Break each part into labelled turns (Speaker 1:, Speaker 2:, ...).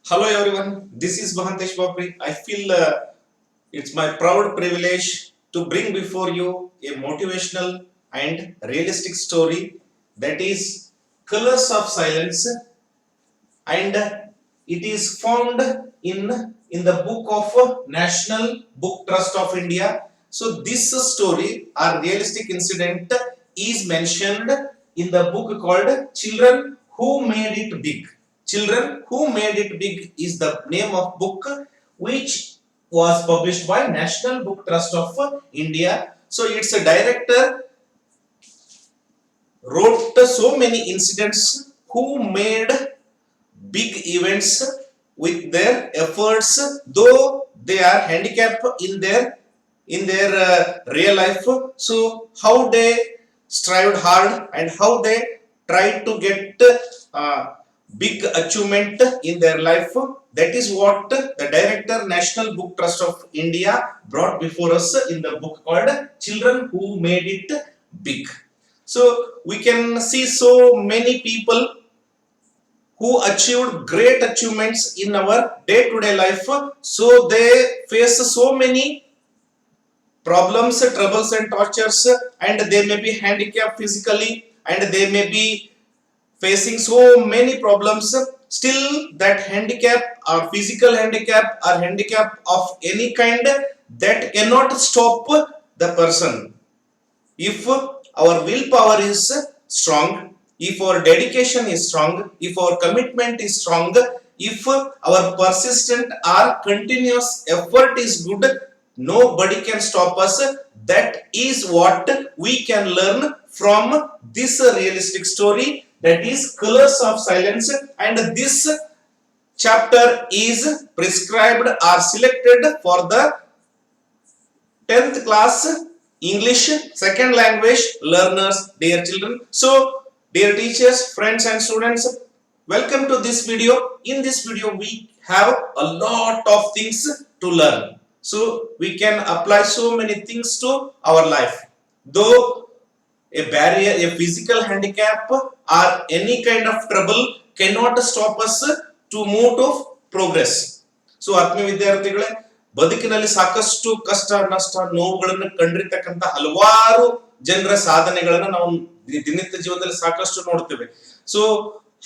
Speaker 1: Hello everyone, this is Mahantesh Babri. I feel it's my proud privilege to bring before you a motivational and realistic story that is Colors of Silence, and it is found in the book of National Book Trust of India. So this story or realistic incident is mentioned in the book called Children Who Made It Big. Children Who Made It Big is the name of book which was published by National Book Trust of India. So its a director wrote so many incidents who made big events with their efforts, though they are handicapped in their real life. So how they strived hard and how they tried to get big achievement in their life, that is what the director National Book Trust of India brought before us in the book called Children Who Made It Big. So we can see so many people who achieved great achievements in our day-to-day life. So they face so many problems, troubles and tortures, and they may be handicapped physically, and they may be facing so many problems. Still that handicap or physical handicap or handicap of any kind, that cannot stop the person. If our willpower is strong, if our dedication is strong, if our commitment is strong, if our persistent or continuous effort is good, nobody can stop us. That is what we can learn from this realistic story, that is Colors of Silence. And this chapter is prescribed or selected for the 10th class English second language learners, dear children. So dear teachers, friends and students, welcome to this video. In this video we have a lot of things to learn, so we can apply so many things to our life. Though a barrier, a physical handicap or any kind of trouble cannot stop us to move to progress. So ಆತ್ಮೀಯ ವಿದ್ಯಾರ್ಥಿಗಳೇ, ಬದುಕಿನಲ್ಲಿ ಸಾಕಷ್ಟು ಕಷ್ಟ ನಷ್ಟ ನೋವುಗಳನ್ನು ಕಂಡಿರ್ತಕ್ಕಂಥ ಹಲವಾರು ಜನರ ಸಾಧನೆಗಳನ್ನ ನಾವು ದಿನನಿತ್ಯ ಜೀವನದಲ್ಲಿ ಸಾಕಷ್ಟು ನೋಡ್ತೇವೆ. ಸೊ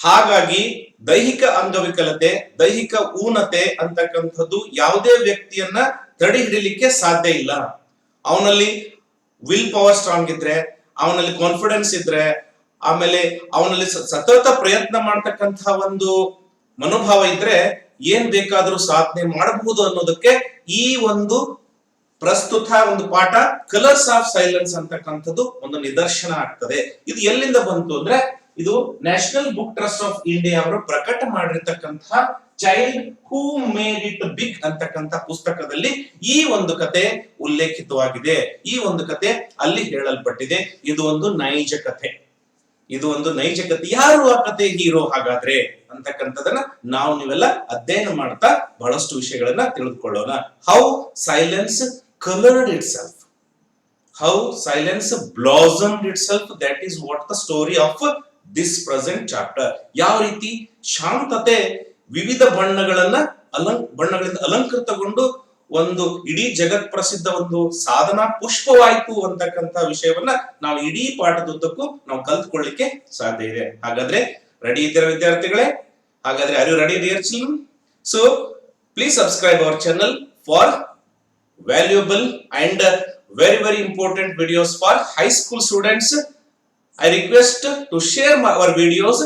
Speaker 1: ಹಾಗಾಗಿ ದೈಹಿಕ ಅಂಗವಿಕಲತೆ, ದೈಹಿಕ ಊನತೆ ಅಂತಕ್ಕಂಥದ್ದು ಯಾವುದೇ ವ್ಯಕ್ತಿಯನ್ನ ತಡೆ ಹಿಡಿಲಿಕ್ಕೆ ಸಾಧ್ಯ ಇಲ್ಲ. ಅವನಲ್ಲಿ ವಿಲ್ ಪವರ್ ಸ್ಟ್ರಾಂಗ್ ಇದ್ರೆ, ಅವನಲ್ಲಿ ಕಾನ್ಫಿಡೆನ್ಸ್ ಇದ್ರೆ, ಆಮೇಲೆ ಅವನಲ್ಲಿ ಸತತ ಪ್ರಯತ್ನ ಮಾಡ್ತಕ್ಕಂಥ ಒಂದು ಮನೋಭಾವ ಇದ್ರೆ ಏನ್ ಬೇಕಾದ್ರೂ ಸಾಧನೆ ಮಾಡಬಹುದು ಅನ್ನೋದಕ್ಕೆ ಈ ಒಂದು ಪ್ರಸ್ತುತ ಒಂದು ಪಾಠ ಕಲರ್ಸ್ ಆಫ್ ಸೈಲೆನ್ಸ್ ಅಂತಕ್ಕಂಥದ್ದು ಒಂದು ನಿದರ್ಶನ ಆಗ್ತದೆ. ಇದು ಎಲ್ಲಿಂದ ಬಂತು ಅಂದ್ರೆ, ಇದು national book trust of India ಅವರು ಪ್ರಕಟ ಮಾಡಿರ್ತಕ್ಕಂತಹ child who made it big ಅಂತಕ್ಕಂಥ ಪುಸ್ತಕದಲ್ಲಿ ಈ ಒಂದು ಕತೆ ಉಲ್ಲೇಖಿತವಾಗಿದೆ. ಈ ಒಂದು ಕತೆ ಅಲ್ಲಿ ಹೇಳಲ್ಪಟ್ಟಿದೆ. ಇದು ಒಂದು ನೈಜ ಕಥೆ. ಇದು ಒಂದು ನೈಜ ಕಥೆ. ಯಾರು ಆ ಕತೆ ಹೀರೋ ಹಾಗಾದ್ರೆ ಅಂತಕ್ಕಂಥದನ್ನ ನಾವು ನೀವೆಲ್ಲ ಅಧ್ಯಯನ ಮಾಡ್ತಾ ಬಹಳಷ್ಟು ವಿಷಯಗಳನ್ನ ತಿಳಿದುಕೊಳ್ಳೋಣ. How silence coloured itself, how silence blossomed itself, that is what the story of this present chapter. ಯಾವ ರೀತಿ ಶಾಂತತೆ ವಿವಿಧ ಬಣ್ಣಗಳಿಂದ ಅಲಂಕೃತಗೊಂಡು ಒಂದು ಇಡೀ ಜಗತ್ ಪ್ರಸಿದ್ಧ ಒಂದು ಸಾಧನಾ ಪುಷ್ಪವಾಯಿತು ಅಂತಕ್ಕಂಥ ವಿಷಯವನ್ನ ನಾವು ಇಡೀ ಪಾಠದುದ್ದಕ್ಕೂ ನಾವು ಕಲ್ತ್ಕೊಳ್ಳಿಕ್ಕೆ ಸಾಧ್ಯ ಇದೆ. ಹಾಗಾದ್ರೆ ರೆಡಿ ಇದ್ದೀರಾ ವಿದ್ಯಾರ್ಥಿಗಳೇ? ಹಾಗಾದ್ರೆ are you ready dear children? So please subscribe our channel for valuable and very important videos for high school students. I request to share our videos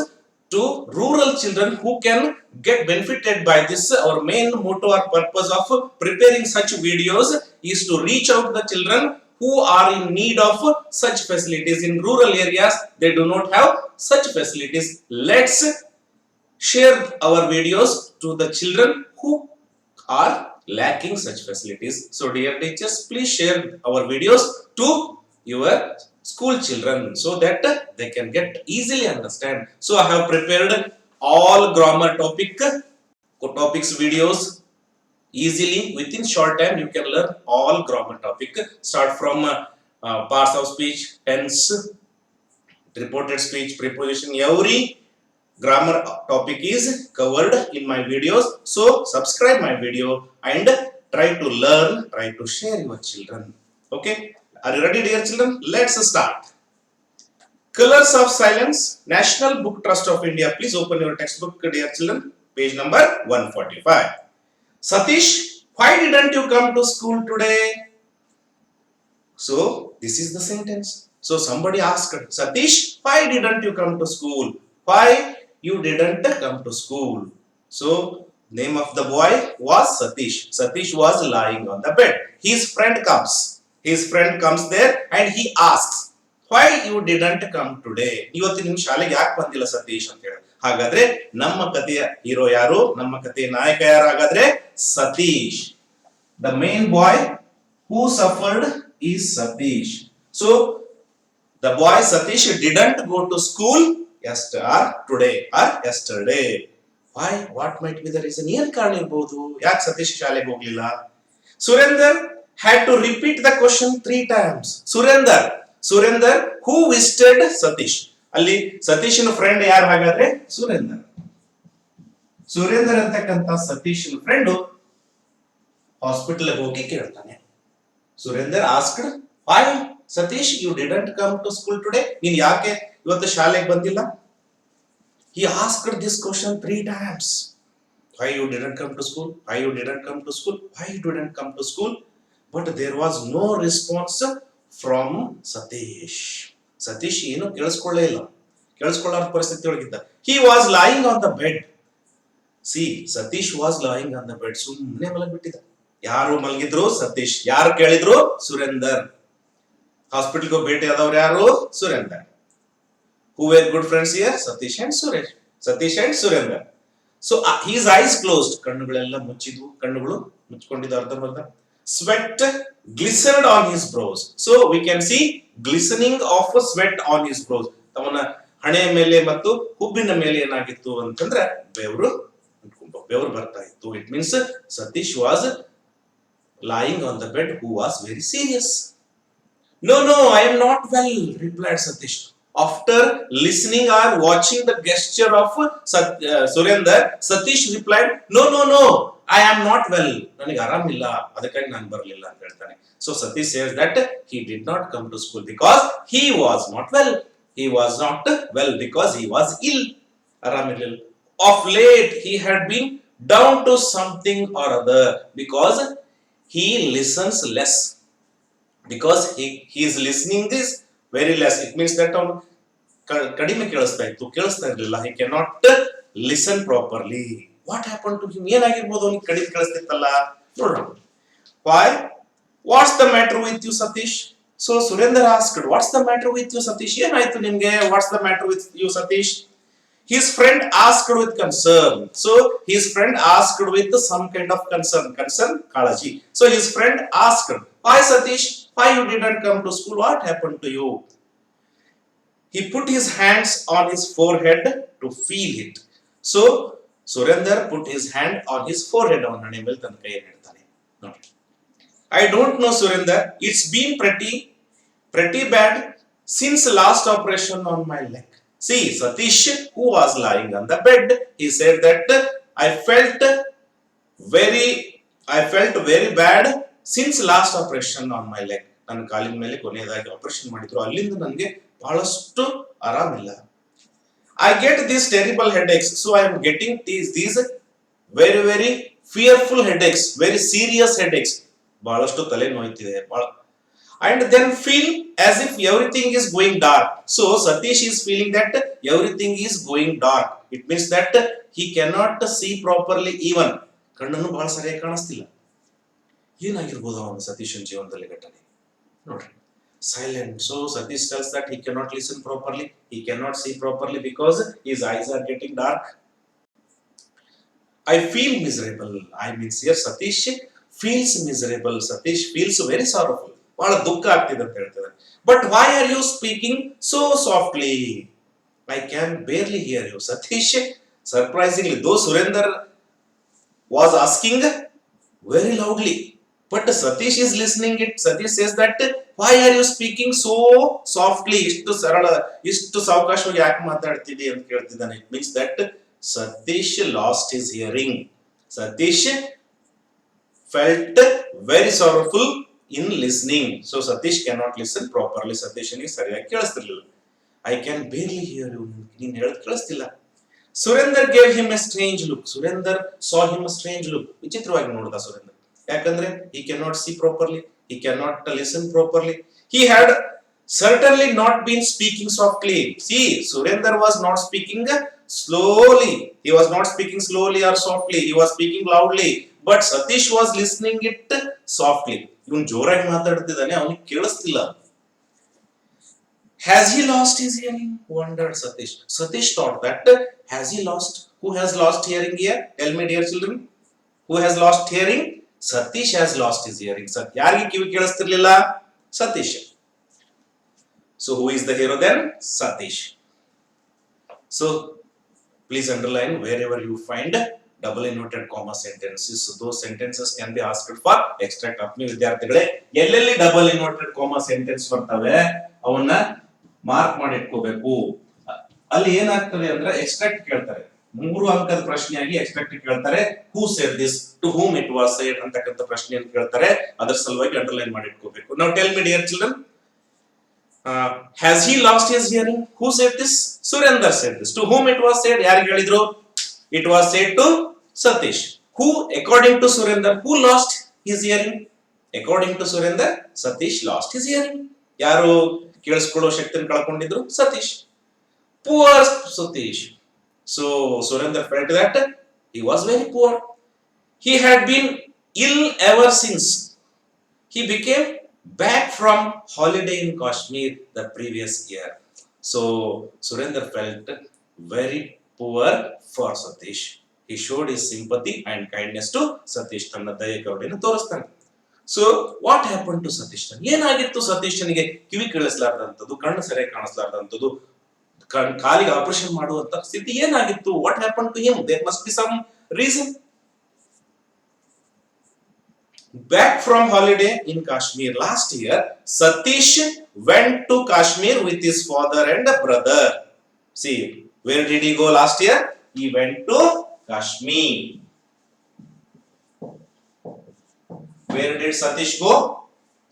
Speaker 1: to rural children who can get benefited by this. Our main motto or purpose of preparing such videos is to reach out the children who are in need of such facilities. In rural areas they do not have such facilities. Let's share our videos to the children who are lacking such facilities. So dear teachers, please share our videos to your school children so that they can get easily understand. So I have prepared all grammar topics videos. Easily within short time you can learn all grammar topic. Start from parts of speech, tense, reported speech, preposition, every grammar topic is covered in my videos. So subscribe my video and try to learn, try to share your children. Okay, are you ready, dear children? Let's start. Colors of Silence, National Book Trust of India. Please open your textbook, dear children, page number 145. Satish, why didn't you come to school today? So this is the sentence. So somebody asked, Satish, why didn't you come to school? Why you didn't come to school? So name of the boy was Satish. Satish was lying on the bed. His friend comes. His friend comes there and he asks, why you didn't come today? ಇವತ್ತು ನಿಮ್ ಶಾಲೆಗೆ ಯಾಕೆ ಬಂದಿಲ್ಲ ಸತೀಶ್ ಅಂತ ಹೇಳಿ. ಹಾಗಾದ್ರೆ ನಮ್ಮ ಕಥೆಯ ಹೀರೋ ಯಾರು? ನಮ್ಮ ಕಥೆಯ ನಾಯಕ ಯಾರು? ಹಾಗಾದ್ರೆ Satish. The main boy who suffered is Satish. So the boy Satish didn't go to school yesterday. Why? What might be the reason? ಏನ್ ಕಾರಣ ಇರಬಹುದು ಯಾಕೆ ಸತೀಶ್ ಶಾಲೆಗೆ ಹೋಗ್ಲಿಲ್ಲ? Surender had to repeat the question 3 times. Surender who visited Satish. ಅಲ್ಲಿ ಸತೀಶನ friend ಯಾರು ಹಾಗಾದ್ರೆ? Surender ಅಂತಕ್ಕಂತ ಸತೀಶನ friend hospital ಹೋಗಿ ಕೇಳ್ತಾನೆ. Surender asked, why Satish you didn't come to school today? ನೀನ್ ಯಾಕೆ ಇವತ್ತು ಶಾಲೆಗೆ ಬಂದಿಲ್ಲ? He asked this question 3 times. Why you didn't come to school? Why you didn't come to school? Why you didn't come to school? But there was no response from Satish. Satish ಏನು ಕೇಳಿಸ್ಕೊಳ್ಳೇ ಇಲ್ಲ. ಕೇಳಿಸ್ಕೊಳ್ಳೋ ಪರಿಸ್ಥಿತಿ ಒಳಗಿದ್ದ. He was lying on the bed. See, Satish was lying on the bed. ಸುಮ್ಮನೆ ಮಲಗಿಬಿಟ್ಟಿದ್ದ. ಯಾರು ಮಲಗಿದ್ರು? ಸತೀಶ್. ಯಾರು ಕೇಳಿದ್ರು? ಸುರೇಂದರ್. ಹಾಸ್ಪಿಟಲ್ಗೆ ಭೇಟಿ ಆದವ್ರು ಯಾರು? Surender. Who were good friends here? Satish and Surender. So his eyes closed. ಕಣ್ಣುಗಳೆಲ್ಲ ಮುಚ್ಚಿದ್ವು. ಕಣ್ಣುಗಳು ಮುಚ್ಕೊಂಡಿದ್ದು ಅರ್ಧಂಬರ್ಧ. Sweat glistened on his brows. So we can see glistening of sweat on his brows. ಅವನ ಹಣೆಯ ಮೇಲೆ ಮತ್ತು ಹುಬ್ಬಿನ ಮೇಲೆ ಏನಾಗಿತ್ತು ಅಂತಂದ್ರೆ ಬೆವರು ಬರ್ತಾ ಇತ್ತು. It means Satish was lying on the bed who was very serious. No, I am not well, replied Satish. After listening or watching the gesture of Surender, Satish replied, No, I am not well. ನನಗೆ ಆರಾಮಿಲ್ಲ, ಅದಕ್ಕಾಗಿ ನಾನು ಬರಲಿಲ್ಲ ಅಂತ ಹೇಳ್ತಾನೆ. So Satish says that he did not come to school because he was not well. He was not well because he was ill. ಆರಾಮಿರಲಿಲ್ಲ. Of late he had been down to something or other because he listens less. Because he is listening this very less. It means that ಅವನು ಕಡಿಮೆ ಕೇಳಿಸ್ತಾ ಇರಲಿಲ್ಲ. He cannot listen properly. What happened to him? ಏನಾಗಿರ್ಬೋದು ಅವನಿಗೆ ಕಡಿಮೆ ಕೇಳಿಸ್ತಿತ್ತಲ್ಲ? ನೋಡೋಣ. Why? What's the matter with you, Satish? So Surender asked, What's the matter with you, Satish? ಏನಾಯ್ತು ನಿಮ್ಗೆ? What's the matter with you, Satish? His friend asked with concern. So his friend asked with some kind of concern, kalaji. So his friend asked, Why Satish? Why you didn't come to school? What happened to you? He put his hands on his forehead to feel it. So Surender put his hand on his forehead. ಅವನ ಮೇಲೆ ತನ್ನ ಕೈಯನ್ನು ಇಡ್ತಾನೆ. ನೋಡಿ. I don't know, Surender. It's been pretty bad since last operation on my leg. See, Satish, who was lying on the bed, he said that I felt very bad since last operation on my leg. ನನ್ನ ಕಾಲಿನ ಮೇಲೆ ಕೊನೆಯದಾಗಿ operation ಮಾಡಿದ್ರು, ಅಲ್ಲಿಂದ ನನಗೆ ಬಹಳಷ್ಟು ಆರಾಮಿಲ್ಲ. I get these terrible headaches, so I am getting these very fearful headaches, very serious headaches. ಬಹಳಷ್ಟು ತಲೆ ನೋಯ್ತಿದೆ. And then feel as if everything is going dark. So Satish is feeling that everything is going dark. It means that he cannot see properly even. ಕಣ್ಣನ್ನು ಬಹಳ ಸರಿಯಾಗಿ ಕಾಣಿಸ್ತಿಲ್ಲ. ಏನಾಗಿರ್ಬೋದು ಅವನು ಸತೀಶನ ಜೀವನದಲ್ಲಿ ಘಟನೆ ನೋಡ್ರಿ. Silent. So Satish tells that he cannot listen properly, he cannot see properly because his eyes are getting dark. I feel miserable. I means here Satish feels miserable. Satish feels very sorrowful. ಬಹಳ ದುಃಖ ಆಗ್ತಿದೆ ಅಂತ ಹೇಳ್ತಾರೆ. But why are you speaking so softly? I can barely hear you. Satish, surprisingly, though Surender was asking very loudly, But Satish is listening it. Satish says that, why are you speaking so softly? ಇಷ್ಟು ಸರಳ, ಇಷ್ಟು ಸಾವಕಾಶವಾಗಿ ಯಾಕೆ ಮಾತಾಡ್ತಿದ್ದಿ ಅಂತ ಕೇಳ್ತಿದ್ದಾನೆ. It means that Satish lost his hearing. Satish felt very sorrowful in listening. So Satish cannot listen properly. Satishನಿಗೆ ಸರಿಯಾಗಿ ಕೇಳಿಸ್ತಿರ್ಲಿಲ್ಲ. I can barely hear you. ನೀನು ಹೇಳೋದು ಕೇಳಿಸ್ತಿಲ್ಲ. Surender gave him a strange look. Surender saw him a strange look. ವಿಚಿತ್ರವಾಗಿ ನೋಡಿದ ಸುರೇಂದರ್. ಯಾಕಂದ್ರೆ he cannot see properly, he cannot listen properly. He had certainly not been speaking softly. See, Surender was not speaking slowly. He was not speaking slowly or softly. He was speaking loudly. But Satish was listening it softly. ಇವನು ಜೋರಾಗಿ ಮಾತಾಡ್ತಿದ್ದಾನೆ, ಅವನಿಗೆ ಕೇಳಿಸ್ತಿಲ್ಲ. Has he lost his hearing? Wondered Satish. Satish thought that, has he lost? Who has lost hearing here? Tell me, dear children. Who has lost hearing? Satish has lost his hearing. ಯಾರಿಗೆ ಕಿವಿ ಕೇಳಿಸ್ತಿರ್ಲಿಲ್ಲ? Satish. So who is the hero then? Satish. So please underline wherever you find double inverted comma sentences. So those sentences can be asked for extract. Apni ವಿದ್ಯಾರ್ಥಿಗಳೇ, ಎಲ್ಲೆಲ್ಲಿ double inverted comma sentence ಬರ್ತವೆ ಅವನ್ನ mark ಮಾಡಿ ಇಟ್ಕೋಬೇಕು. ಅಲ್ಲಿ ಏನಾಗ್ತದೆ ಅಂದ್ರೆ extract ಕೇಳ್ತಾರೆ. 3 ಅಂಕದ ಪ್ರಶ್ನೆಯಾಗಿ ಎಕ್ಸ್ಟ್ರಾಕ್ಟ್ ಕೇಳ್ತಾರೆ. Who said this, to whom it was said ಅಂತಕ್ಕಂಥ ಪ್ರಶ್ನೆಯನ್ನು ಕೇಳ್ತಾರೆ. ಅದರ ಸಲುವಾಗಿ ಅಂಡರ್ಲೈನ್ ಮಾಡಿ ಇಟ್ಕೋಬೇಕು. Now tell me, dear children, has he lost his hearing? Who said this? Surender said this. To whom it was said? ಯಾರಿಗೆ ಹೇಳಿದ್ರು? It was said to Satish. Who, according to Surender, who lost his hearing? According to Surender, Satish lost his hearing. ಯಾರು ಕೇಳಿಸ್ಕೊಳ್ಳೋ ಶಕ್ತಿಯನ್ನು ಕಳ್ಕೊಂಡಿದ್ರು? Satish. Poor Satish. So Surender felt that he was very poor. He had been ill ever since he became back from holiday in Kashmir the previous year. So Surender felt very poor for Satish. He showed his sympathy and kindness to Satish. ತನ್ನ ದಯೆ ಕರುಣೆಯನ್ನು ತೋರಿಸ್ತಾನೆ. So what happened to Satish? ಏನಾಗಿತ್ತು ಸತೀಶನಿಗೆ? ಕಿವಿ ಕೇಳಿಸ್ಲಾರ್ದಂಥದ್ದು, ಕಣ್ಣು ಸರಿಯಾಗಿ ಕಾಣಿಸ್ಲಾರ್ದಂಥದ್ದು, ಕಾಲಿಗೆ operation ಮಾಡುವಂತ ಸ್ಥಿತಿ ಏನಾಗಿತ್ತು? What happen to him? There must be some reason. Back from holiday in Kashmir last year, Satish went to Kashmir with his father and brother. See, where did he go last year? He went to Kashmir. Where did Satish go?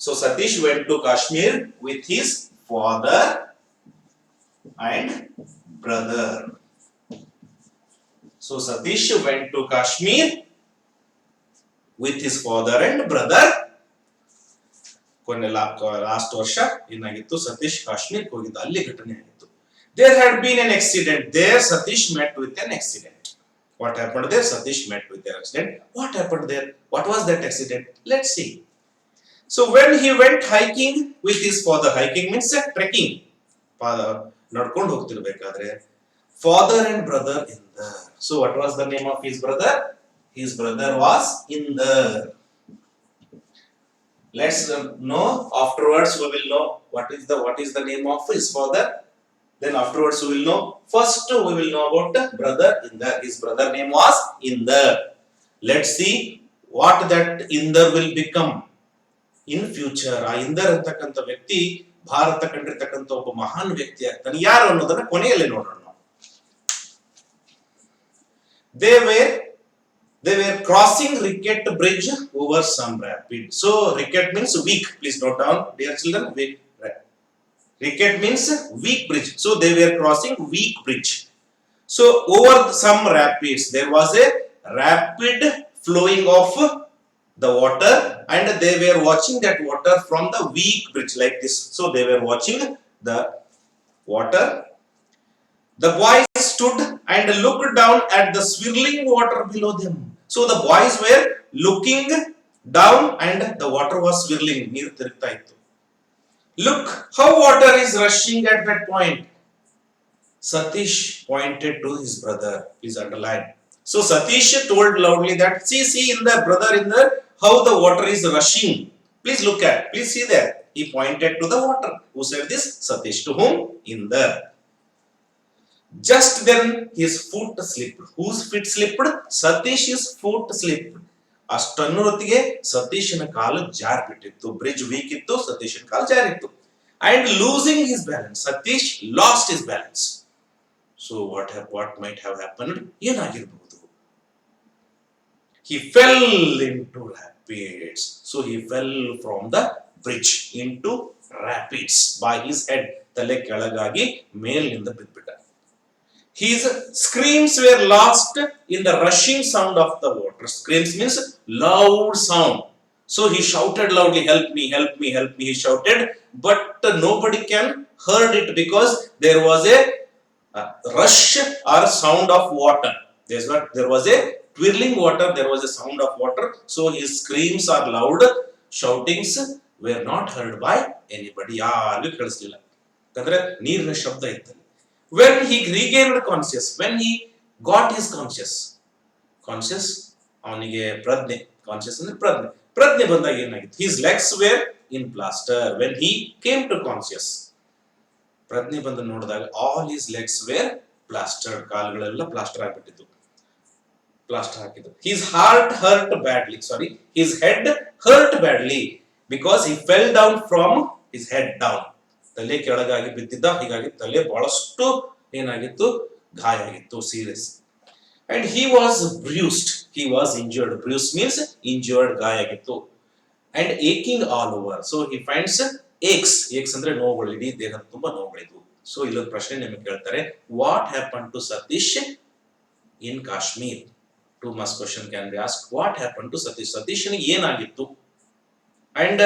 Speaker 1: So Satish went to Kashmir with his father and brother. So Satish went to Kashmir with his father and brother. ಕೊನೆ last ವರ್ಷ ಏನಾಗಿತ್ತು? ಸತೀಶ್ ಕಾಶ್ಮೀರ್ ಹೋಗಿದ್ದ, ಅಲ್ಲಿ ಘಟನೆ ಆಗಿತ್ತು. There had been an accident. There Satish met with an accident. What happened there? Satish met with an accident. What happened there? What was that accident? Let's see. So when he went hiking with his father, hiking means trekking, ನಡ್ಕೊಂಡು ಹೋಗ್ತಿರ್ಬೇಕಾದ್ರೆ, father and brother Inder. So what was the name of his brother? His brother was Inder. Let's know afterwards. We will know what is the name of his father. Then afterwards we will know. First we will know about brother Inder. His brother name was Inder. Let's see what that Inder will become in future. ಆ ಇಂದರ್ ಅಂತಕ್ಕಂಥ ವ್ಯಕ್ತಿ ಭಾರತ ಕಂಡಿರ್ತಕ್ಕಂಥ ಒಬ್ಬ ಮಹಾನ್ ವ್ಯಕ್ತಿ ಆಗ್ತಾನೆ. ಯಾರು ಅನ್ನೋದನ್ನ ಕೊನೆಯಲ್ಲಿ ನೋಡೋಣ. They were crossing Ricket Bridge over some rapid. So Ricket means weak. Please note down, dear children. Ricket means weak bridge. So they were crossing weak bridge. So over some rapids, there was a rapid flowing of the water, and they were watching that water from the weak bridge like this. So they were watching the water. The boys stood and looked down at the swirling water below them. So the boys were looking down and the water was swirling. ನೀರು ತಿರುಗ್ತಾ ಇತ್ತು. Look how water is rushing at that point. Satish pointed to his brother. Please underline. So Satish told loudly that, see in the brother in the how the water is rushing. Please look at. Please see there. He pointed to the water. Who said this? Satish. To whom? Inder. Just then his foot slipped. Whose feet slipped? Satish's foot slipped. ಅಷ್ಟನ್ನೊತ್ತಿಗೆ ಸತೀಶನ ಕಾಲು ಜಾರ್ ಬಿಟ್ಟಿತ್ತು. Bridge weak ಇತ್ತು, ಸತೀಶನ ಕಾಲು ಜಾರಿತ್ತು. And losing his balance, Satish lost his balance. So what might have happened, ಏನಾಗಿರಬಹುದು? He fell into rapids. So he fell from the bridge into rapids by his head. ತಲೆ ಕೆಳಗಾಗಿ ಮೇಲಿನಿಂದ ಬಿದ್ಬಿಟ್ಟ. His screams were lost in the rushing sound of the water. Screams means loud sound. So he shouted loudly, help me, help me, help me, he shouted. But nobody can heard it because there was a rush or sound of water. There was a twirling water, there was a sound of water. So his screams are loud, shoutings were not heard by anybody. ಯಾರಿಗೂ ಕೇಳಿಸ್ಲಿಲ್ಲ, ಯಾಕಂದ್ರೆ ನೀರಿನ ಶಬ್ದ ಇತ್ತು. When he regained conscious, when he got his conscious, ಅವನಿಗೆ ಪ್ರಜ್ಞೆ, conscious ಅಂದ್ರೆ ಪ್ರಜ್ಞೆ ಬಂದಾಗ ಏನಾಗಿತ್ತು? His legs were in plaster. When he came to conscious, ಪ್ರಜ್ಞೆ ಬಂದು ನೋಡಿದಾಗ all his legs were plastered. ಕಾಲುಗಳೆಲ್ಲ ಪ್ಲಾಸ್ಟರ್ ಆಗಿಬಿಟ್ಟಿತ್ತು, ಪ್ಲಾಸ್ಟರ್ ಹಾಕಿದ್ರು. His heart hurt badly. His head hurt badly because he fell down from his head down. ತಲೆ ಕೆಳಗಾಗಿ ಬಿದ್ದಿದ್ದ, ಹೀಗಾಗಿ ತಲೆ ಬಹಳಷ್ಟು ಏನಾಗಿತ್ತು? ಗಾಯ ಆಗಿತ್ತು, serious. And he was bruised. He was injured. Bruised means injured, ಗಾಯ ಆಗಿತ್ತು. And aching all over. So he finds aches. Aches ಅಂದ್ರೆ ನೋವುಗಳು, ಇಡೀ ದೇಹದ ತುಂಬಾ ನೋವುಗಳಿದ್ವು. ಸೊ ಇಲ್ಲೊಂದು ಪ್ರಶ್ನೆ ನಿಮಗೆ ಕೇಳ್ತಾರೆ, what happen to Satish in Kashmir? Two marks question can be asked. What happened to Satish? Satishನಿಗೆ ಏನಾಗಿತ್ತು? And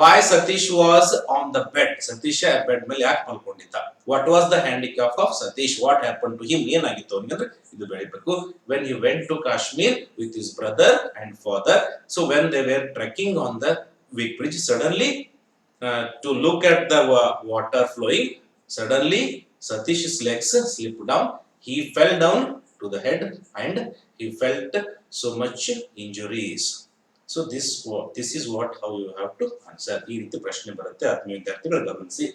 Speaker 1: why Satish was on the bed? Satish bed ಮೇಲೆ ಯಾಕೆ ಮಲ್ಕೊಂಡಿದ್ದ? What was the handicap of Satish? What happened to him? ಏನಾಗಿತ್ತು ಅವನಿಗೆ? ಇದು ಬೆಳಿಬೇಕು. When he went to Kashmir with his brother and father, so when they were trekking on the Vic bridge, suddenly to look at the water flowing, suddenly Satish's legs slipped down. He fell down to the head and he felt so much injuries. So this is what how you have to answer. ಈ ರೀತಿ ಪ್ರಶ್ನೆ ಬರುತ್ತೆ, ಆತ್ಮೀಯ ವಿದ್ಯಾರ್ಥಿಗಳು ಗಮನಿಸಿ.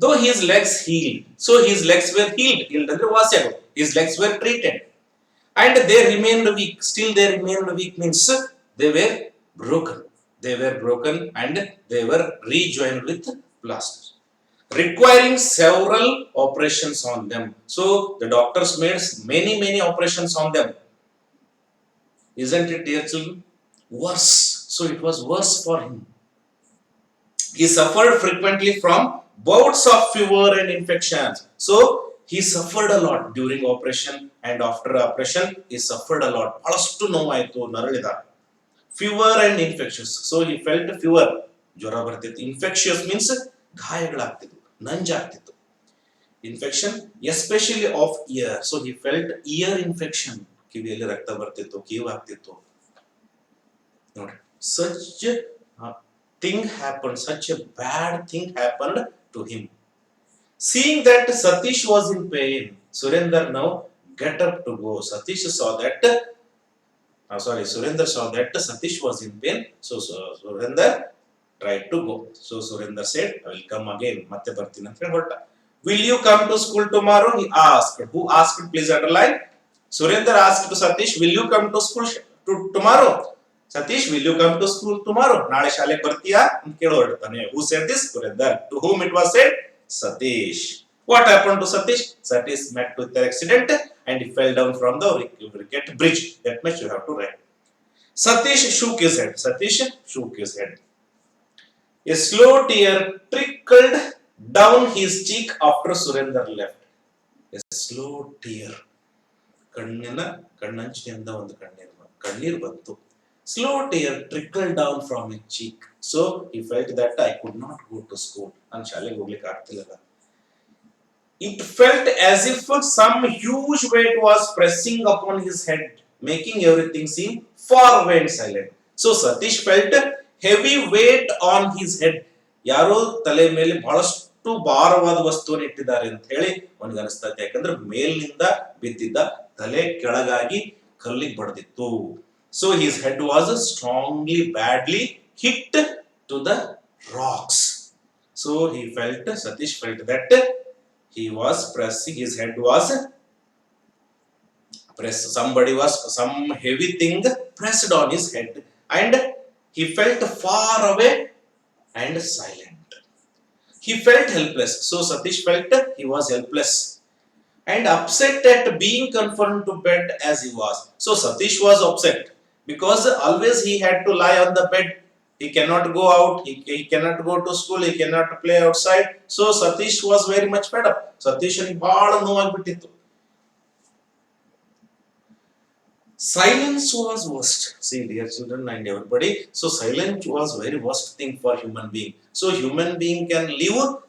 Speaker 1: Though his legs healed, so his legs were healed ಅಂದ್ರೆ ವಾಸಿಯಾಗೋದು. His legs were treated and they remained weak. Still they remained weak means they were broken and they were rejoined with plaster, requiring several operations on them. So the doctors made many operations on them. Isn't it, dear children? Worse. So it was worse for him. He suffered frequently from bouts of fever and infections. So he suffered a lot during operation and after operation he suffered a lot. ಬಹಳಷ್ಟು ನೋವಾಯಿತು, ನರಳಿದ. Fever and infectious. So he felt fever, ಜ್ವರ ಬರ್ತಿತ್ತು. Infectious means ಗಾಯಗಳಾಗ್ತಿತ್ತು, ನಂಜಾಗ್ತಿತ್ತು. Infection especially of ear. So he felt ear infection. ಕಿವಿಯಲ್ಲಿ ರಕ್ತ ಬರ್ತಿತ್ತು, ಕೀವಾಗ್ತಿತ್ತು. ನೋಡಿ, such a thing happened, such a bad thing happened to him. Seeing that Satish was in pain, Surender now get up to go. Surender saw that Satish was in pain, so Surender tried to go. So Surender said, I will come again. ಮತ್ತೆ ಬರ್ತೀನಿ ಅಂತ ಹೇಳಿ ಹೊರಟ. Will you come to school tomorrow? He asked. Who asked? Please underline. Surender asked to Satish, will you come to school tomorrow? Satish, will you come to school tomorrow? ನಾಳೆ ಶಾಲೆಗೆ ಬರ್ತೀಯಾ ಅಂತ ಕೇಳಿ ಹೊರಡ್ತಾನೆ. Who said this? Surender. To whom it was said? Satish. What happened to Satish? Satish met with an accident and he fell down from the wicket bridge. That much you have to write. Satish shook his head. Satish shook his head. A slow tear trickled down his cheek after Surender left. A slow tear. ಕಣ್ಣಂಚಿನಿಂದ ಒಂದು ಕಣ್ಣೀರು ಬಂತು. Slow tear trickled down from his cheek. So he felt that I could not go to school. ನಾನು ಶಾಲೆಗೆ ಹೋಗ್ಲಿಕ್ಕೆ ಆಗ್ತಿಲ್ಲ. It felt as if some huge weight was pressing upon his head, making everything seem far away and silent. So Satish felt heavy weight on his head. ಯಾರೋ ತಲೆ ಮೇಲೆ ಬಹಳಷ್ಟು ಭಾರವಾದ ವಸ್ತುವನ್ನು ಇಟ್ಟಿದ್ದಾರೆ ಅಂತ ಹೇಳಿ ಅವನಿಗೆ ಅನಿಸ್ತಾ ಇತ್ತು. ಯಾಕಂದ್ರೆ ಮೇಲಿನಿಂದ ಬಿದ್ದಿದ್ದ, ತಲೆ ಕೆಳಗಾಗಿ ಕಲ್ಲಿಗೆ ಬಡ್ದಿತ್ತು. So his head was strongly, badly hit to the rocks. So Satish felt that he was pressing, his head was Somebody was some heavy thing pressed on his head, and he felt far away and silent. He felt helpless. So Satish felt he was helpless and upset at being confined to bed as he was. So Satish was upset because always he had to lie on the bed. He cannot go out, he cannot go to school, he cannot play outside. So Satish was very much fed up. Satish ni bhal novagbittitu. Silence was worst. See, dear children and everybody, so silence was very worst thing for human being. So human being can live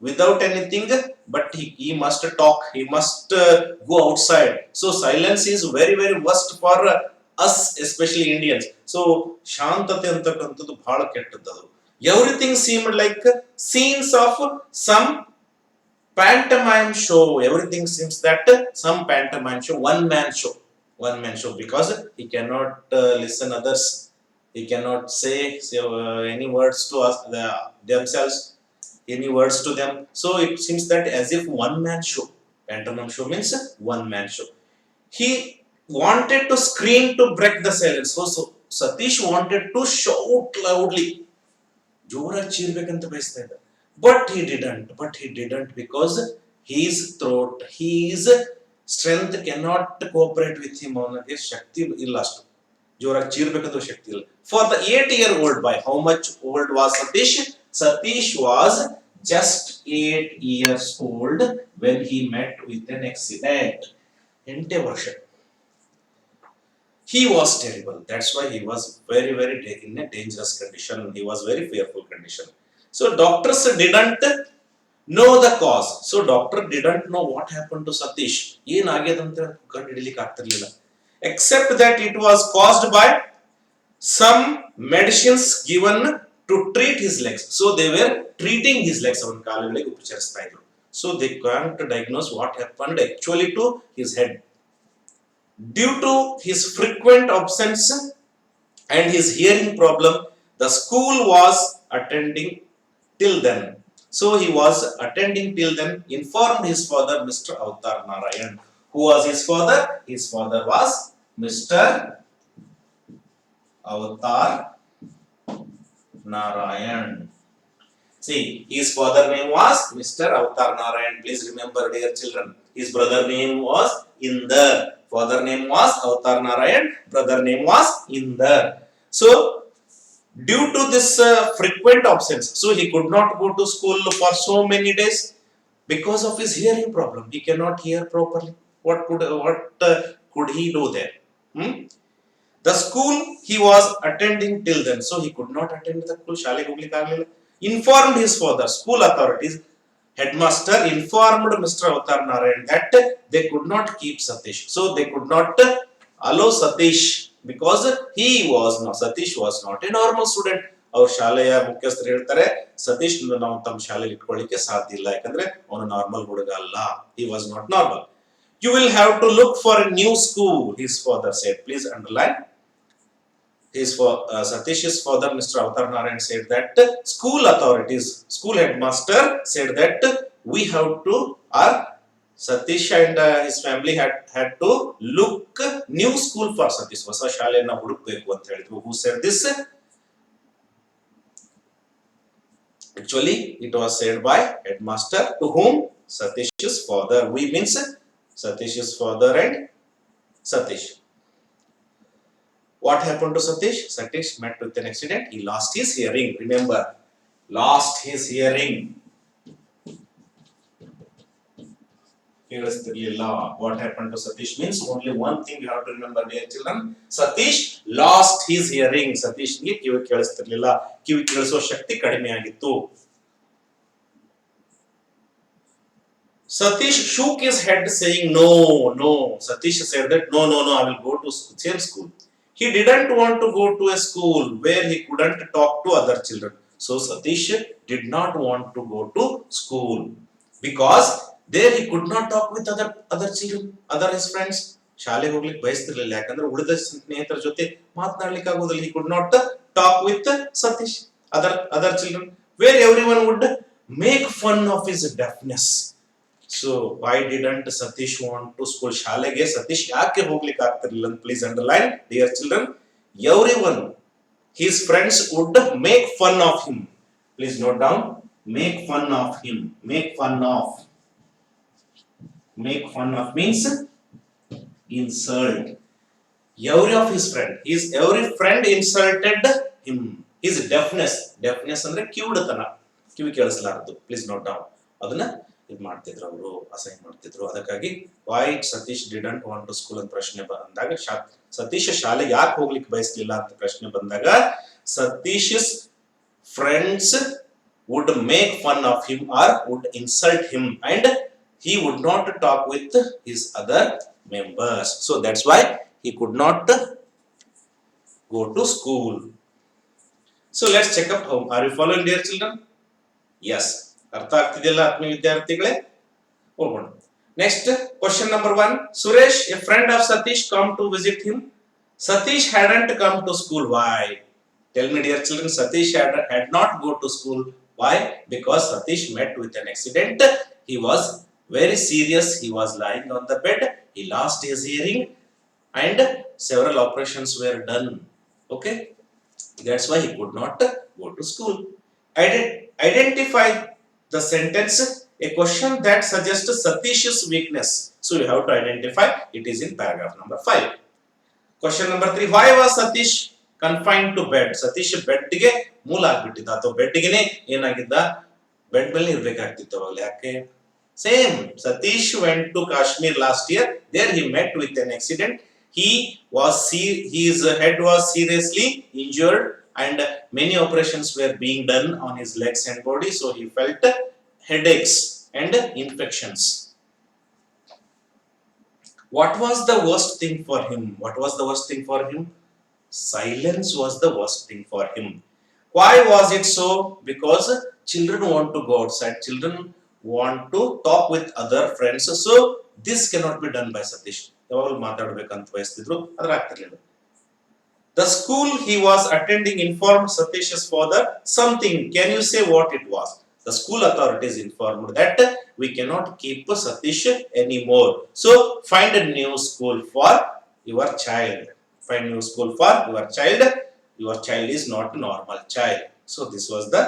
Speaker 1: without anything, but he must talk, he must go outside. So silence is very very worst for us, especially Indians. So shantate antakantadu bhala kettadu. Everything seemed like scenes of some pantomime show. Everything seems that some pantomime show, one man show, because he cannot listen others, he cannot say any words to us themselves, any words to them. So it seems that as if one man show. Pantomime show means one man show. He wanted to scream to break the silence. So Satish wanted to shout loudly. ಜೋರ ಚೀರ್ಬೇಕಂತ ಬಯಸ್ತಾ ಇದ್ದ. But he didn't because his throat, his strength cannot cooperate with him. ಅವನಿಗೆ ಶಕ್ತಿ ಇಲ್ಲ ಅಷ್ಟು. ಜೋರಾಗಿ ಚೀರ್ಬೇಕಂತ ಶಕ್ತಿ ಇಲ್ಲ. For the 8-year-old boy, how much old was Satish? Satish was just 8 years old when he met with an accident. 8 ವರ್ಷ. He was terrible. That's why he was very very in a dangerous condition. He was very fearful condition. So doctors didn't know the cause. So doctor didn't know what happened to Satish. ಏನು ಆಗಿದೆ ಅಂತ ಕಂಡು ಹಿಡಿಲಿಕ್ಕೆ ಆಗ್ತಿರ್ಲಿಲ್ಲ. Except that it was caused by some medicines given to treat his legs. So they were treating his legs. ಅವನ ಕಾಲುಗಳಿಗೆ ಉಪಚರಿಸ್ತಾ ಇದ್ರು. So they can't diagnose what happened actually to his head. Due to his frequent absence and his hearing problem, the school was attending till then. So he was attending till then, informed his father, Mr. Avatar Narayan. Who was his father? His father was Mr. Avatar Narayan. See, his father name was Mr. Avatar Narayan. Please remember, dear children. His brother name was Indar. Father name was Avatar Narayan. Brother name was Indar. So, due to this frequent absence, so he could not go to school for so many days because of his hearing problem. He cannot hear properly. What could he do there? The school he was attending till then, so he could not attend the school. ಶಾಲೆಗೆ ಹೋಗ್ಲಿಕ್ಕೆ ಆಗಲಿಲ್ಲ. Informed his father, school authorities, headmaster informed Mr. Avatar Narayan that they could not keep Satish. So they could not allow Satish because Satish was not a normal student. ಅವ್ರ ಶಾಲೆಯ ಮುಖ್ಯಸ್ಥರು ಹೇಳ್ತಾರೆ ಸತೀಶ್ ನಾವು ತಮ್ಮ ಶಾಲೆಯಲ್ಲಿ ಇಟ್ಕೊಳ್ಳಿಕ್ಕೆ ಸಾಧ್ಯ ಇಲ್ಲ, ಯಾಕಂದ್ರೆ ಅವನು ನಾರ್ಮಲ್ ಹುಡುಗ ಅಲ್ಲ. He was not normal. You will have to look for a new school, his father said. Please underline. Satish's father, Mr. Avatar Narayan, said that school authorities, school headmaster said that we have to, or Satish and his family had to look new school for Satish. ಹೊಸ ಶಾಲೆಯನ್ನ ಹುಡುಕಬೇಕು ಅಂತ ಹೇಳಿದ್ರು. Who said this? Actually, it was said by headmaster, to whom? Satish's father. We means Satish's father and Satish. What happened to Satish? Satish met with an accident. He lost his hearing. Remember, lost his hearing. What happened to Satish means only one thing you have to remember, dear children. Satish lost his hearing. Satish ಗೆ ಕಿವಿ ಕೇಳಿಸ್ತಿರ್ಲಿಲ್ಲ. ಕಿವಿ ಕೇಳಿಸುವ ಶಕ್ತಿ ಕಡಿಮೆ ಆಗಿತ್ತು. Satish shook his head saying no. Satish said that no, I will go to same school. He didn't want to go to a school where he couldn't talk to other children. So Satish did not want to go to school because there he could not talk with other children, his friends. ಶಾಲೆಗೆ ಹೋಗ್ಲಿಕ್ಕೆ ಬಯಸ್ತಿರ್ಲಿಲ್ಲ, ಯಾಕಂದ್ರೆ ಉಳಿದ ಸ್ನೇಹಿತರ ಜೊತೆ ಮಾತನಾಡ್ಲಿಕ್ಕೆ ಆಗೋದಿಲ್ಲ. He could not talk with Satish, other children, where everyone would make fun of his deafness. So why didn't Satish want to school? ಶಾಲೆಗೆ ಸತೀಶ್ ಯಾಕೆ ಹೋಗ್ಲಿಕ್ಕೆ ಆಗ್ತಿರ್ಲಿಲ್ಲ ಅಂತ please underline dear children. Everyone, his friends would make fun of him. Please note down. Make fun of him. Make fun of. Make fun of means insult. Every of his friend. Every friend insulted him. His deafness. Deafness ಅಂದ್ರೆ ಕಿವುಡತನ. ಕಿವಿ ಕೇಳಿಸಲಾರದು. Please note down. ಅದನ್ನ ಇದು ಮಾಡ್ತಿದ್ರು ಅವರು assign ಮಾಡ್ತಿದ್ರು. ಅದಕ್ಕಾಗಿ why Satish didn't want to school ಅಂತ ಪ್ರಶ್ನೆ ಬಂದಾಗ ಸತೀಶ್ ಶಾಲೆಗೆ ಯಾಕೆ ಹೋಗ್ಲಿಕ್ಕೆ ಬಯಸಲಿಲ್ಲ ಅಂತ ಪ್ರಶ್ನೆ ಬಂದಾಗ Satish friends would make fun of him or would insult him and he would not talk with his other members. So that's why he could not go to school. So let's check up home. Are you following, dear children? Yes. ಅರ್ಥ ಆಗ್ತಿದೆಯಲ್ಲ ಆತ್ಮೀಯ ವಿದ್ಯಾರ್ಥಿಗಳೇ? ಹೋಗೋಣ. Next question number 1. Suresh, a friend of Satish, come to visit him. Satish hadn't come to school. Why? Tell me, dear children. Satish had not go to school. Why? Because Satish met with an accident. He was very serious. He was lying on the bed. He lost his hearing and several operations were done. Okay? That's why he could not go to school. Identify the sentence, a question that suggests Satish's weakness. So you have to identify. It is in paragraph number 5. Question number 3. Why was Satish confined to bed? Satish bed ಗೆ ಮೂಲ ಆಗ್ಬಿಟ್ಟಿದ್ದ ಅಥವಾ bed ಗೆನೆ ಏನಾಗಿದ್ದ? Bed ಮೇಲೆ ಇರಬೇಕಾಗ್ತಿತ್ತು ಅವಾಗ. ಯಾಕೆ? Same. Satish went to Kashmir last year. There he met with an accident. His head was seriously injured and many operations were being done on his legs and body, so he felt headaches and infections. What was the worst thing for him? What was the worst thing for him? Silence was the worst thing for him. Why was it so? Because children want to go outside, children want to talk with other friends, so this cannot be done by Satish. ಯಾವಾಗಲೂ ಮಾತಾಡಬೇಕಂತ ಬಯಸ್ತಿದ್ರು, ಅದ್ರ ಆಗ್ತಿರ್ಲಿಲ್ಲ. The school he was attending informed Satish's father something. Can you say what it was? The school authorities informed that we cannot keep Satish anymore. So find a new school for your child. Find new school for your child. Your child is not a normal child. So this was the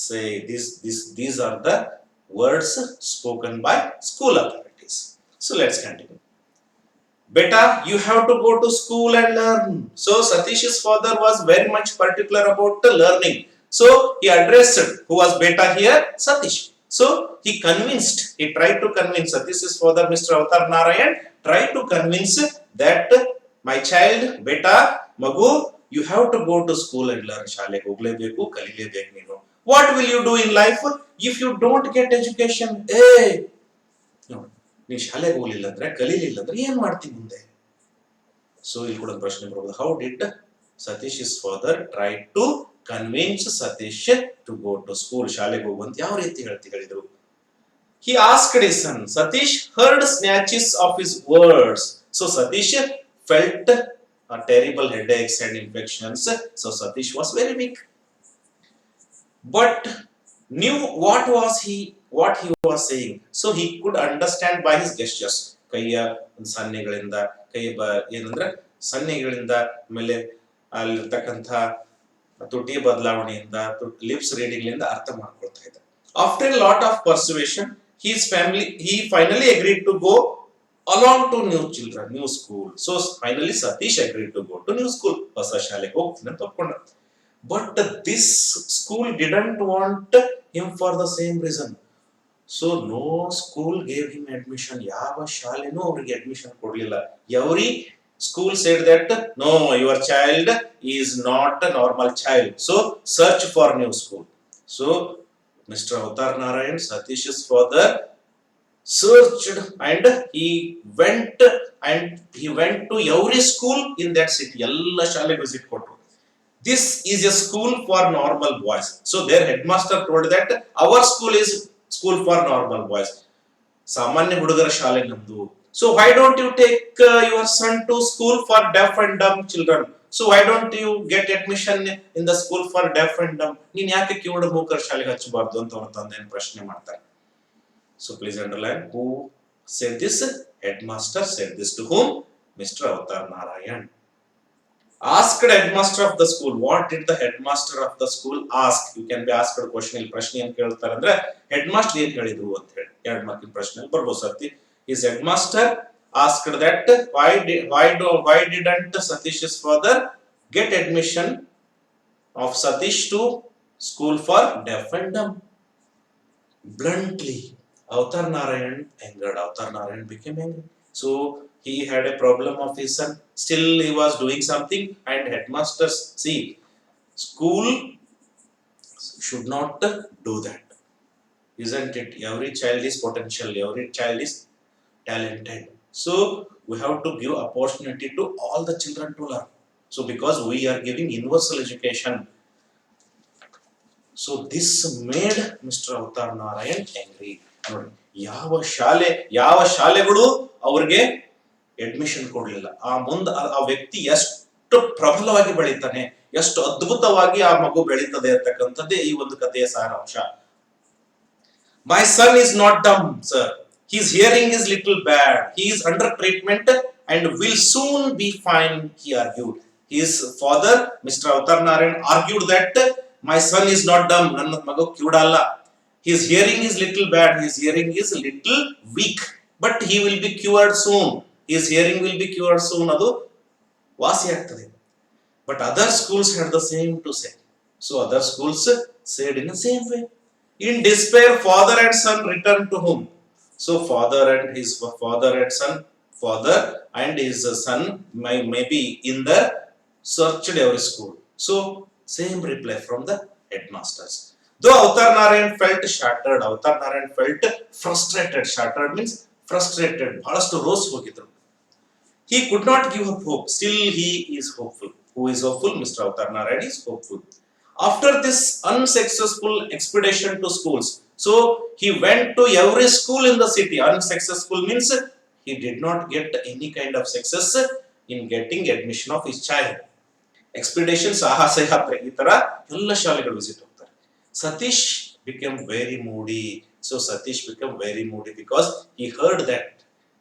Speaker 1: say these are the words spoken by school authorities. So let's continue. Beta, you have to go to school and learn. So Satish's father was very much particular about the learning. So he addressed who was Beta here? Satish. So he tried to convince Satish's father, Mr. Avatar Narayan, tried to convince that my child, Beta, Magu, you have to go to school and learn. Shale hoglebeku, kalilebeku neenu. What will you do in life if you don't get education? Hey! No. ನೀವು ಶಾಲೆಗೆ ಹೋಗ್ಲಿಲ್ಲ ಅಂದ್ರೆ ಕಲೀಲಿಲ್ಲ ಅಂದ್ರೆ ಏನ್ ಮಾಡ್ತೀವಿ ಮುಂದೆ? So ಇಲ್ಲಿ ಕೂಡ ಪ್ರಶ್ನೆ ಬರಬಹುದು. How did Satish his father try to convince Satish to go to school? ಶಾಲೆಗೆ ಹೋಗುವಂತ ಯಾವ ರೀತಿ ಹೇಳಿದ್ರು? He asked his son. Satish heard snatches of his words. So Satish felt a terrible headaches and infections. So Satish was very weak. But knew what he was saying. So he could understand by his gestures. ಕೈಯ ಸನ್ನೆಗಳಿಂದ ಏನಂದ್ರೆ ಸನ್ನೆಗಳಿಂದ ಆಮೇಲೆ ಅಲ್ಲಿರ್ತಕ್ಕಂಥ ತುಟಿ ಬದಲಾವಣೆಯಿಂದ lips reading ಲಿಂದ ಅರ್ಥ ಮಾಡ್ಕೊಳ್ತಾ ಇದ್ದ. After a lot of persuasion, he finally agreed to go along to new school. So finally Satish agreed to go to new school. ಹೊಸ ಶಾಲೆಗೆ ಹೋಗ್ತೀನಿ ಅಂತ ಒಪ್ಕೊಂಡ. But this school didn't want him for the same reason. So no school gave him admission. ಯಾವ ಶಾಲೆನೂ ಅವರಿಗೆ admission ಕೊಡ್ಲಿಲ್ಲ. Every school said that no, your child is not a normal child. So search for new school. So Mr. Avatar Narayan, Satish's father, searched and he went to every school in that city. ಎಲ್ಲ ಶಾಲೆಗೆ visit ಕೊಟ್ಟರು. This is a school for normal boys. So their headmaster told that our school is school for normal boys. ಸಾಮಾನ್ಯ ಹುಡುಗರ ಶಾಲೆ ನಮ್ದು. So why don't you take your son to school for deaf and dumb children? So why don't you get admission in the school for deaf and dumb? ನೀನ್ ಯಾಕೆ ಕಿವುಡ ಮೂಕರ ಶಾಲೆಗೆ ಹಚ್ಚಬಾರ್ದು ಅಂತ ಅವ್ರ ತಂದೆಯನ್ನು ಪ್ರಶ್ನೆ ಮಾಡ್ತಾರೆ. So please underline who said this. Headmaster said this to whom? Mr. Avatar Narayan. Asked headmaster of the school. What did the headmaster of the school ask? You can be asked a question. ಇಲ್ಲಿ ಪ್ರಶ್ನೆ ಏನು ಕೇಳ್ತಾರೆ ಅಂದ್ರೆ headmaster ಏನು ಹೇಳಿದ್ರು ಅಂತ ಹೇಳಿ ಎರಡು ಮಾರ್ಕಿನ ಪ್ರಶ್ನೆ ಬರ್ಬೋದು ಸರ್ತಿ. His headmaster asked that why didn't Satish's father get admission of Satish to school for deaf and dumb? Bluntly, Avatar Narayan angered. Avatar Narayan became angry. So he had a problem of his son. Still he was doing something, and headmasters see school should not do that, isn't it? Every child is potential. Every child is talented. So we have to give opportunity to all the children to learn. So because we are giving universal education. So this made Mr. Avatar Narayan angry. ನೋಡಿ ಯಾವ ಶಾಲೆಗಳು ಅವ್ರಿಗೆ admission ಕೊಡ್ಲಿಲ್ಲ, ಆ ಮುಂದೆ ಆ ವ್ಯಕ್ತಿ ಎಷ್ಟು ಪ್ರಬಲವಾಗಿ ಬೆಳೀತಾನೆ, ಎಷ್ಟು ಅದ್ಭುತವಾಗಿ ಆ ಮಗು ಬೆಳೀತದೆ ಅಂತಕ್ಕಂಥದ್ದೇ ಈ ಒಂದು ಕಥೆಯ ಸಾರಾಂಶ. My son is not dumb, sir. His hearing is little bad. He is under treatment and will soon be fine, he argued. His father, Mr. Avatar Narayan, argued that my son is not dumb. ನನ್ನ ಮಗು ಕಿವುಡ ಅಲ್ಲ. His hearing is little bad. His hearing is little weak. But he will be cured soon. His hearing will be cured soon. ಅದು ವಾಸಿ ಆಗ್ತದೆ. But other schools had the same to say. So other schools said in the same way. In despair, father and son returned to whom? So father and his son may be in the searched every school. So same reply from the headmasters. Though Avatar Narayan felt shattered, Avatar Narayan felt frustrated. Shattered means frustrated. ಬಹಳಷ್ಟು rose ಹೋಗಿದ್ರು. He could not give up hope. Still he is hopeful. Who is hopeful? Mr. Avatar Narayan is hopeful. After this unsuccessful expedition to schools, so he went to every school in the city. Unsuccessful means he did not get any kind of success in getting admission of his child. Expedition, ಸಾಹಸ ಯಾತ್ರೆ, ಈ ತರ ಎಲ್ಲ ಶಾಲೆಗಳು visit ಹೋಗ್ತಾರೆ. Satish became very moody. So Satish became very moody because he heard that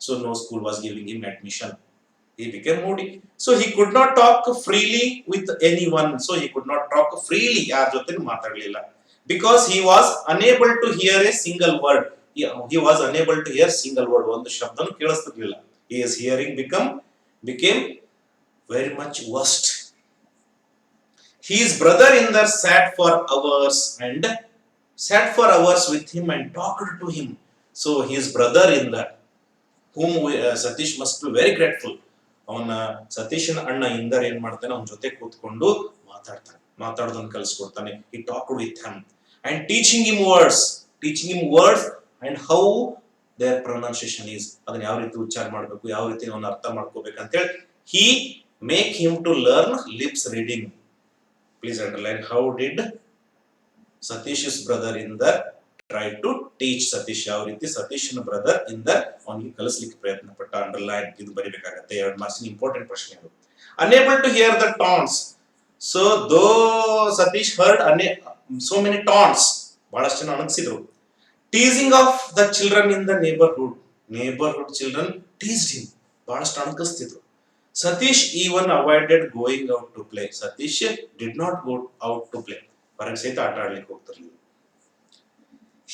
Speaker 1: so no school was giving him admission. He became moody. So he could not talk freely with anyone. So he could not talk freely. ಯಾರ ಜೊತೆ ಮಾತಾಡಲಿಲ್ಲ. Because he was unable to hear a single word. He was unable to hear single word. ಒಂದು ಶಬ್ದನು ಕೇಳಿಸ್ತಿರ್ಲಿಲ್ಲ. His hearing became very much worst. His brother in there sat for hours with him and talked to him. So his brother in there, whom Satish must be very grateful. ಅವನ ಸತೀಶನ ಅಣ್ಣ ಇಂದರ್ ಏನ್ ಮಾಡ್ತಾನೆ, ಅವನ ಜೊತೆ ಕೂತ್ಕೊಂಡು ಮಾತಾಡೋದನ್ನ ಕಲಿಸ್ಕೊಡ್ತಾನೆ. He talked with him and teaching him words and how their pronunciation is. ಅದನ್ನ ಯಾವ ರೀತಿ ಉಚ್ಚಾರ ಮಾಡಬೇಕು, ಯಾವ ರೀತಿ ಅವನ ಅರ್ಥ ಮಾಡ್ಕೋಬೇಕು ಅಂತ ಹೇಳಿ he make him to learn lips reading. Please underline, how did Satish's brother Indar try to teach Satish? ಯಾವ ರೀತಿ ಸತೀಶನ ಬ್ರದರ್ ಇಂದರ್ ಅವನಿಗೆ ಕಲಿಸ್ಲಿಕ್ಕೆ ಪ್ರಯತ್ನ ಪಟ್ಟ. ಅಂಡರ್ಲೈನ್, ಇದು ಬರಿಬೇಕಾಗತ್ತೆ. 2 ಮಾರ್ಕ್ಸಿನ ಇಂಪಾರ್ಟೆಂಟ್ ಪ್ರಶ್ನೆ ಅದು. Unable to hear the taunts. So though Satish heard so many taunts, ಬಹಳಷ್ಟು ಜನ ಅಣಗಿಸಿದ್ರು. Teasing of the children in the neighborhood children teased him. ಬಹಳಷ್ಟು ಅಣಗಿಸ್ತಿದ್ರು. Satish even avoided going out to play. Satish did not go out to play. ಹೊರಗೆ ಸಹಿತ ಆಟ ಆಡ್ಲಿಕ್ಕೆ ಹೋಗ್ತಿರ್ಲಿಲ್ಲ.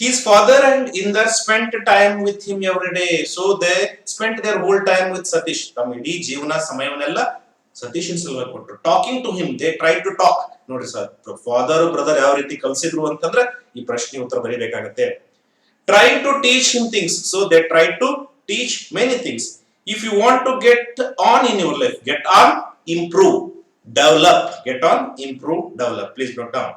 Speaker 1: His father and Indar spent time with him every day. So they spent their whole time with Satish. ತಮ್ಮ ಇಡೀ ಜೀವನ ಸಮಯವನ್ನೆಲ್ಲ ಸತೀಶನ ಸಲುವಾಗಿ ಕೊಟ್ಟರು. Talking to him, they tried to talk. ನೋಡ್ರಿ ಸರ್, ಫಾದರ್ ಬ್ರದರ್ ಯಾವ ರೀತಿ ಕಲಿಸಿದ್ರು ಅಂತಂದ್ರೆ ಈ ಪ್ರಶ್ನೆ ಉತ್ತರ ಬರೀಬೇಕಾಗತ್ತೆ. Trying to teach him things. So they tried to teach many things. If you want to get on in your life, get on, improve, develop. Get on, improve, develop. Please note down.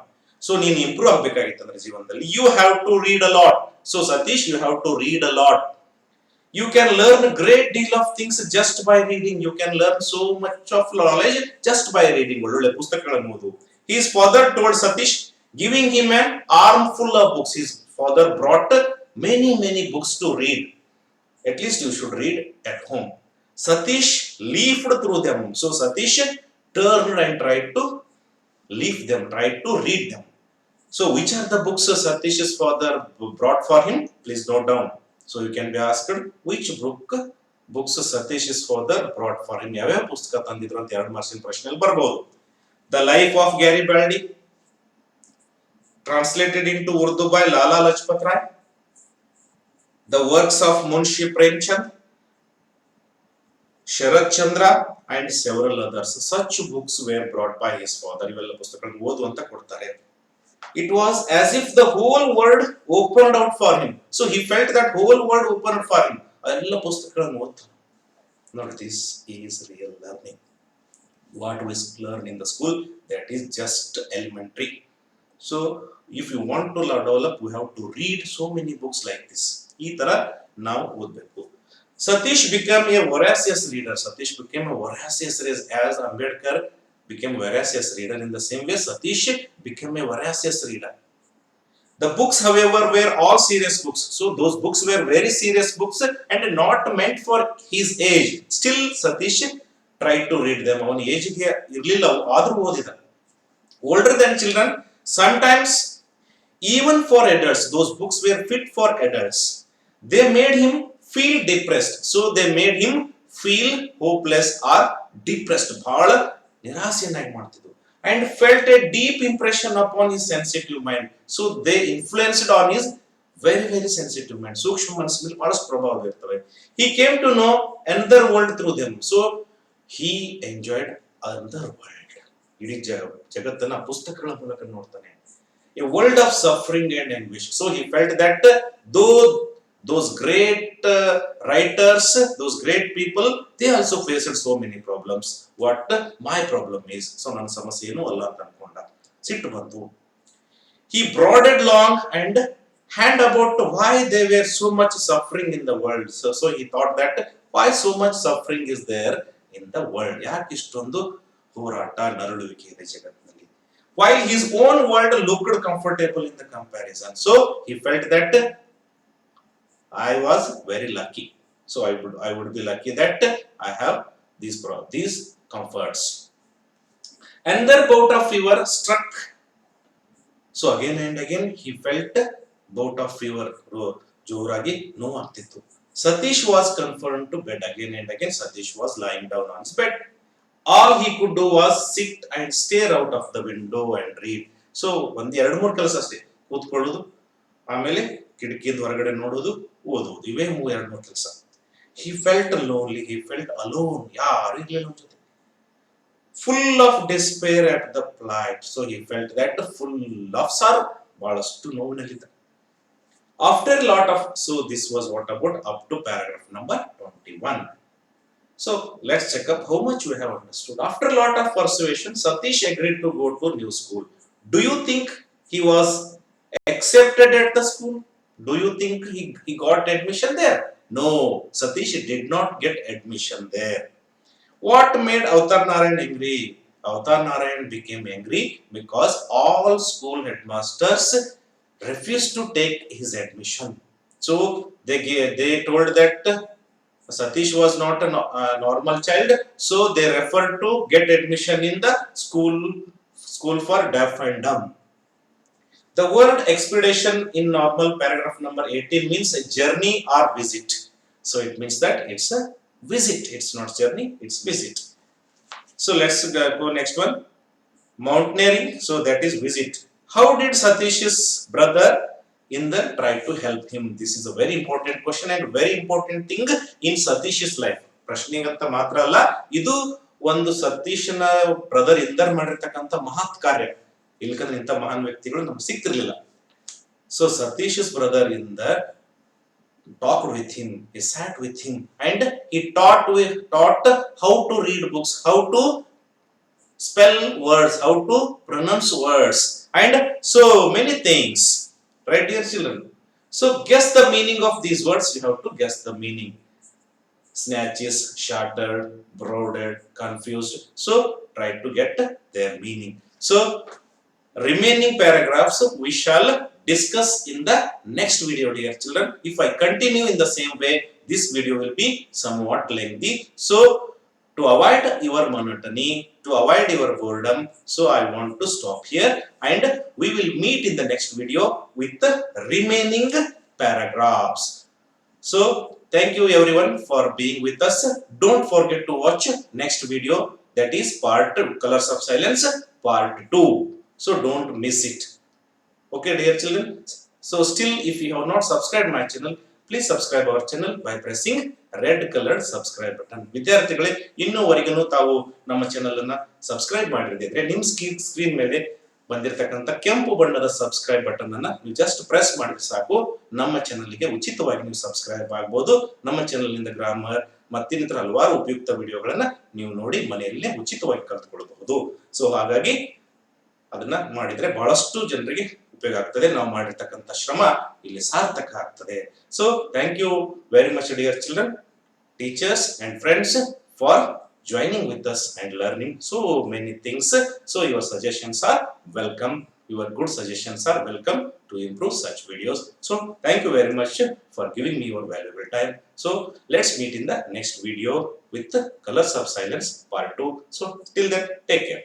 Speaker 1: So ನೀನು improve ಆಗ್ಬೇಕಾಗಿತ್ತಂದ್ರೆ ಜೀವನದಲ್ಲಿ you have to read a lot. So Satish, you have to read a lot. You can learn a great deal of things just by reading. You can learn so much of knowledge just by reading. ಒಳ್ಳೊಳ್ಳೆ ಪುಸ್ತಕಗಳನ್ನು ಓದು. His father told Satish, giving him an armful of books. His father brought many books to read. At least you should read at home. Satish leafed through them. So Satish turned and tried to leaf them, tried to read them. So which are the books Satish's father brought for him? Please note down. So you can be asked which books Satish's father brought for him. ಯಾವ್ಯಾವ ಪುಸ್ತಕ ತಂದಿದ್ರು ಅಂತ 2 ಮಾರ್ಕ್ಸಿನ ಪ್ರಶ್ನೆಯಲ್ಲಿ ಬರಬಹುದು. The Life of Garibaldi, translated into Urdu by Lala Lajpat Rai. The works of Munshi Premchand, Sharat Chandra and several others. Such books were brought by his father. ಇವೆಲ್ಲ ಪುಸ್ತಕಗಳನ್ನು ಓದು ಅಂತ ಕೊಡ್ತಾರೆ. It was as if the whole world opened out for him. So he felt that whole world opened for him. ಎಲ್ಲ ಪುಸ್ತಕಗಳನ್ನು ಓದ್ತಾನೆ. Now this is real learning. What we learn in the school, that is just elementary. So if you want to develop, we have to read so many books like this. ಈ ತರ ನಾವು ಓದಬೇಕು. Satish became a voracious reader. Satish became a voracious reader as Ambedkar became a voracious reader. In the same way, Satish became a voracious reader. The books, however, were all serious books. So those books were very serious books and not meant for his age. Still, Satish tried to read them. ಅವನ ಏಜ್ಗೆ ಇರಲಿಲ್ಲ, ಆದರೂ ಓದಿದ. Older than children, sometimes even for adults, those books were fit for adults. They made him feel depressed. So they made him feel hopeless or depressed. ಬಹಳ ನಿರಾಸೆಯನ್ನಾಗಿ ಮಾಡ್ತಿದ್ರು. And felt a deep impression upon his sensitive mind. So they influenced on his very, very sensitive mind. ಸೂಕ್ಷ್ಮ ಮನಸ್ಸಿನ ಮೇಲೆ ಬಹಳಷ್ಟು ಪ್ರಭಾವ ಬೀರ್ತವೆ. He came to know another world through them. So he enjoyed another world. ಇಡೀ ಜಗತ್ತನ್ನ ಪುಸ್ತಕಗಳ ಮೂಲಕ ನೋಡ್ತಾನೆ. A world of suffering and anguish. So he felt that though those great writers, those great people, they also faced so many problems. What my problem is. So ನನ್ನ ಸಮಸ್ಯೆ ಏನು ಅಲ್ಲ ಅಂತ ಅನ್ಕೊಂಡ. ಸಿಟ್ಟು ಬಂತು. He brooded long and hand about why there were so much suffering in the world. So he thought that why so much suffering is there in the world. ಯಾಕೆ ಇಷ್ಟೊಂದು ಹೋರಾಟ ನರಳುವಿಕೆ ಇದೆ ಜಗತ್ತಿನಲ್ಲಿ. While his own world looked comfortable in the comparison. So he felt that I was very lucky. So I would be lucky that I have these comforts. Another bout of fever struck. So again and again he felt bout of fever. ಜೋರಾಗಿ ನೋವಾಗ್ತಿತ್ತು. Satish was confined to bed. Again and again Satish was lying down on his bed. All he could do was sit and stare out of the window and read. So ಒಂದು 2-3 ಕೆಲಸ ಅಷ್ಟೇ, ಕೂತ್ಕೊಳ್ಳೋದು, ಆಮೇಲೆ ಕಿಟಕಿಯಿಂದ ಹೊರಗಡೆ ನೋಡೋದು, ಓದೋದು. ಇವೇ 2-3 ಕೆಲಸ. He felt lonely. He felt alone. ಯಾರು ಇರಲಿಲ್ಲ ಅವನ ಜೊತೆ. Full of despair at the plight. So he felt that full of sorrow. ಬಹಳಷ್ಟು ನೋವಿನಲ್ಲಿದ್ದ. After a lot of, so this was what about up to paragraph number 21. So let's check up how much we have understood. After a lot of persuasion, Satish agreed to go to new school. Do you think he was accepted at the school? Do you think he got admission there? No, Satish did not get admission there. What made Avatar Narayan angry? Avatar Narayan became angry because all school headmasters refused to take his admission. So they told that Satish was not a normal child, so they referred to get admission in the school for deaf and dumb. The word expedition in normal paragraph number 18 means a journey or visit. So it means that it's a visit. It's not journey, it's visit. So let's go next one. Mountaineering, so that is visit. How did Satish's brother try to help him? This is a very important question and very important thing in Satish's life. ಪ್ರಶ್ನೆಗಂತ ಮಾತ್ರ ಅಲ್ಲ, ಇದು ಒಂದು ಸತೀಶನ brother Inder ಮಾಡಿರ್ತಕ್ಕಂಥ ಮಹತ್ ಕಾರ್ಯ. ಇಲ್ಲಕಂದ್ರೆ ಇಂಥ ಮಹಾನ್ ವ್ಯಕ್ತಿಗಳು ನಮ್ಗೆ ಸಿಕ್ತಿರ್ಲಿಲ್ಲ. So Satish's brother Indar talked with him, he sat with him, and he taught how to read books, how to spell words, how to pronounce words, and so many things. Right, dear children? So guess the meaning of these words. You have to guess the meaning. Snatches, shattered, brooded, confused. So try to get their meaning. So remaining paragraphs we shall discuss in the next video, dear children. If I continue in the same way, this video will be somewhat lengthy. So to avoid your monotony, to avoid your boredom. So I want to stop here and we will meet in the next video with the remaining paragraphs. So thank you everyone for being with us. Don't forget to watch next video, that is part 2, Colors of Silence part 2. So don't miss it. Okay dear children. So still if you have not subscribed my channel, please subscribe our channel by pressing red colored subscribe button. ವಿದ್ಯಾರ್ಥಿಗಳೇ ಇನ್ನೂವರೆಗೂ ತಾವು ನಮ್ಮ channel ಅನ್ನ subscribe ಮಾಡಿರದಿದ್ರೆ ನಿಮ್ಮ screen ಮೇಲೆ ಬಂದಿರತಕ್ಕಂತ ಕೆಂಪು ಬಣ್ಣದ subscribe button ಅನ್ನ ನೀವು ಜಸ್ಟ್ ಪ್ರೆಸ್ ಮಾಡಿದ್ರೆ ಸಾಕು, ನಮ್ಮ ಚಾನೆಲ್ಗೆ ಉಚಿತವಾಗಿ ನೀವು ಸಬ್ಸ್ಕ್ರೈಬ್ ಆಗಬಹುದು. ನಮ್ಮ ಚಾನೆಲ್ ನಿಂದ ಗ್ರಾಮರ್ ಮತ್ತಿತರ ಹಲವಾರು ಉಪಯುಕ್ತ ವಿಡಿಯೋಗಳನ್ನ ನೀವು ನೋಡಿ ಮನೆಯಲ್ಲೇ ಉಚಿತವಾಗಿ ಕಲಿತುಕೊಳ್ಳಬಹುದು. ಸೊ ಹಾಗಾಗಿ ಅದನ್ನ ಮಾಡಿದ್ರೆ ಬಹಳಷ್ಟು ಜನರಿಗೆ ಉಪಯೋಗ ಆಗ್ತದೆ. ನಾವು ಮಾಡಿರ್ತಕ್ಕಂಥ ಶ್ರಮ ಇಲ್ಲಿ ಸಾರ್ಥಕ ಆಗ್ತದೆ. So thank you very much dear children, teachers and friends for joining with us and learning so many things. So your suggestions are welcome. Your good suggestions are welcome to improve such videos. So thank you very much for giving me your valuable time. So let's meet in the next video with the Colors of Silence part 2. So till then, take care.